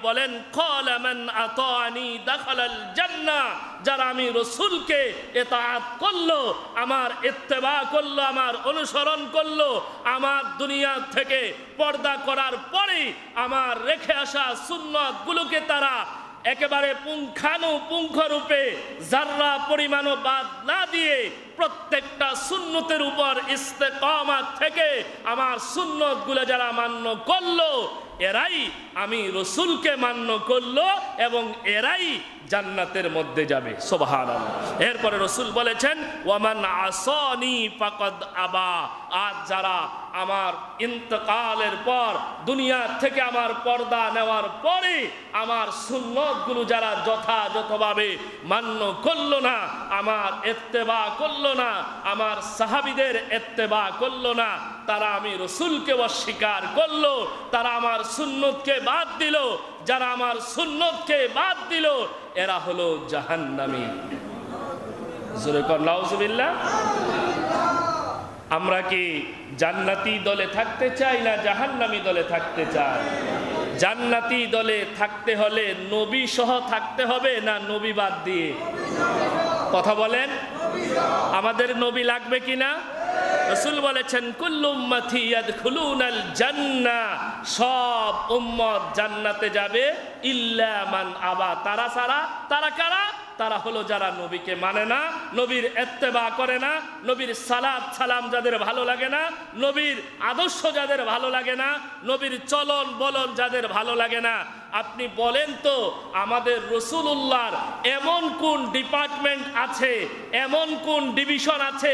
বলেন ক্বালা মান আতানি দাখালাল জান্নাহ, যারা আমি রাসূলকে ইতাআত করলো, আমার ইত্তেবা করলো, আমার অনুসরণ করলো, আমার দুনিয়া থেকে পর্দা করার পরে আমার রেখে আসা সুন্নাতগুলোকে তারা একেবারে পুঙ্খানুপুঙ্খরূপে যাররা পরিমাণও বাদ না দিয়ে প্রত্যেকটা সুন্নতের উপর ইস্তেকামাত থেকে আমার সুন্নতগুলো যারা মান্য করলো, এরাই আমি রাসূলকে মান্য করলো এবং এরাই জান্নাতের মধ্যে যাবে। সুবহানাল্লাহ। এরপরে রাসূল বলেছেন ওয়ামান আসানি ফাকাদ আবা, আজ যারা আমার ইন্তেকালের পর দুনিয়া থেকে আমার পর্দা নেওয়ার পরে আমার সুন্নতগুলো যারা যথাযথভাবে মান্য করলো না, আমার ইত্তেবা করলো না, আমার সাহাবীদের ইত্তেবা করলো না, তারা আমি রাসূলকে অস্বীকার করলো, তারা আমার সুন্নতকে বাদ দিল। যারা আমার সুন্নতকে বাদ দিল এরা হলো জাহান্নামী। জোরে কর নাউজুবিল্লাহ। আমরা কি জান্নাতি দলে থাকতে চাই না জাহান্নামী দলে থাকতে চাই? জান্নাতি দলে থাকতে হলে নবী সহ থাকতে হবে না নবী বাদ দিয়ে? কথা বলেন, আমাদের নবী লাগবে কিনা? রাসূল বলেছেন কুল্লু উম্মতি ইয়াদখুলুনাল জান্নাহ, সব উম্মত জান্নাতে যাবে ইল্লা মান আবা, তারা ছাড়া। তারা কারা? তারা হলো যারা নবীকে মানে না, নবীর ইত্তেবা করে না, নবীর সালাত সালাম যাদের ভালো লাগে না, নবীর আদর্শ যাদের ভালো লাগে না, নবীর চলন বলন যাদের ভালো লাগে না। আপনি বলেন তো আমাদের রাসূলুল্লাহর এমন কোন ডিপার্টমেন্ট আছে, এমন কোন ডিভিশন আছে,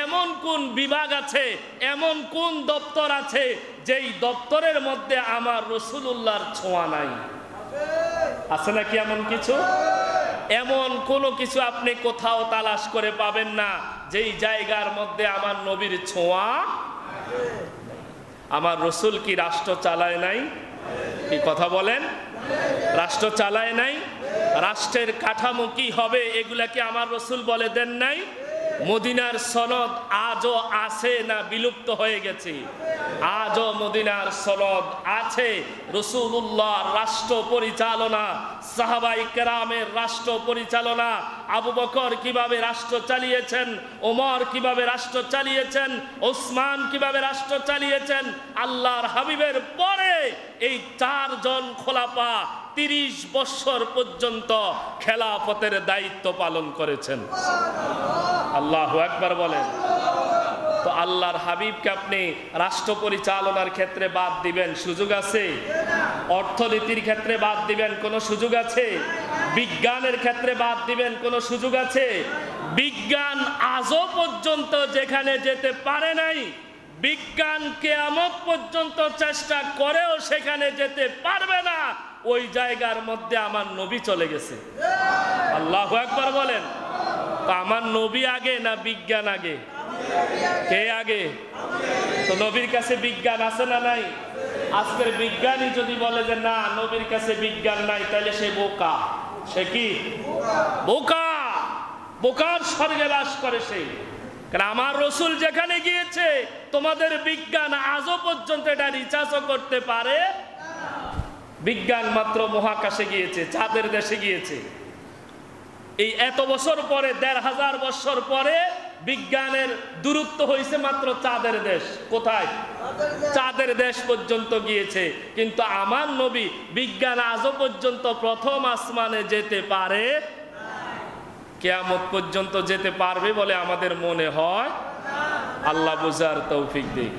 এমন কোন বিভাগ আছে, এমন কোন দপ্তর আছে যেই দপ্তরের মধ্যে আমার রাসূলুল্লাহর ছোঁয়া নাই? আছে নাকি এমন কিছু? এমন কোনো কিছু আপনি কোথাও তালাশ করে পাবেন না যেই জায়গার মধ্যে আমার নবীর ছোঁয়া। আমার রাসূল কি রাষ্ট্র চালায় নাই? কি কথা বলেন? রাষ্ট্র চালায় নাই? রাষ্ট্রের কাঠামো কি হবে এগুলা কি আমার রাসূল বলে দেন নাই? মদিনার সনদ আজও আছে না বিলুপ্ত হয়ে গেছে? আজও মদিনার সনদ আছে। রাসূলুল্লাহর রাষ্ট্র পরিচালনা, সাহাবায়ে কেরামের রাষ্ট্র পরিচালনা, আবু বকর কিভাবে রাষ্ট্র চালিয়েছেন, ওমর কিভাবে রাষ্ট্র চালিয়েছেন, ওসমান কিভাবে রাষ্ট্র চালিয়েছেন, আল্লাহর হাবিবের পরে এই চারজন খোলাফা 30 বছর পর্যন্ত খেলাফতের দায়িত্ব পালন করেছেন। আল্লাহু আকবার বলেন। তো আল্লাহর হাবিবকে আপনি রাষ্ট্র পরিচালনার ক্ষেত্রে বাদ দিবেন, সুযোগ আছে? অর্থনীতির ক্ষেত্রে বাদ দিবেন, কোনো সুযোগ আছে? বিজ্ঞানের ক্ষেত্রে বাদ দিবেন, কোনো সুযোগ আছে? বিজ্ঞান আজও পর্যন্ত যেখানে যেতে পারে নাই, বিজ্ঞান কিয়ামত পর্যন্ত চেষ্টা করেও সেখানে যেতে পারবে না, ওই জায়গার মধ্যে আমার নবী চলে গেছে। আল্লাহু আকবার বলেন। তো আমার নবী আগে না বিজ্ঞান আগে? কে আগে? তো নবীর কাছে বিজ্ঞান আছে না নাই? আজকের বিজ্ঞানী যদি বলে যে না নবীর কাছে বিজ্ঞান নাই, তাহলে সে বোকা। সে কি বোকা? বোকার স্বর্গে বাস করে সে। কারণ আমার রাসূল যেখানে গিয়েছে তোমাদের বিজ্ঞান আজও পর্যন্ত এটা রিসার্চও করতে পারে। বিজ্ঞান মাত্র মহাকাশে গিয়েছে, চাঁদের দেশে গিয়েছে। এই এত বছর পরে, 1500 বছর পরে বিজ্ঞানের দূরত্ব হয়েছে মাত্র চাঁদের দেশ। কোথায়? চাঁদের দেশ পর্যন্ত গিয়েছে। কিন্তু আমার নবী বিজ্ঞান আজও পর্যন্ত প্রথম আসমানে যেতে পারে, কিয়ামত পর্যন্ত যেতে পারবে বলে আমাদের মনে হয়। আল্লাহ বুঝার তৌফিক দিক।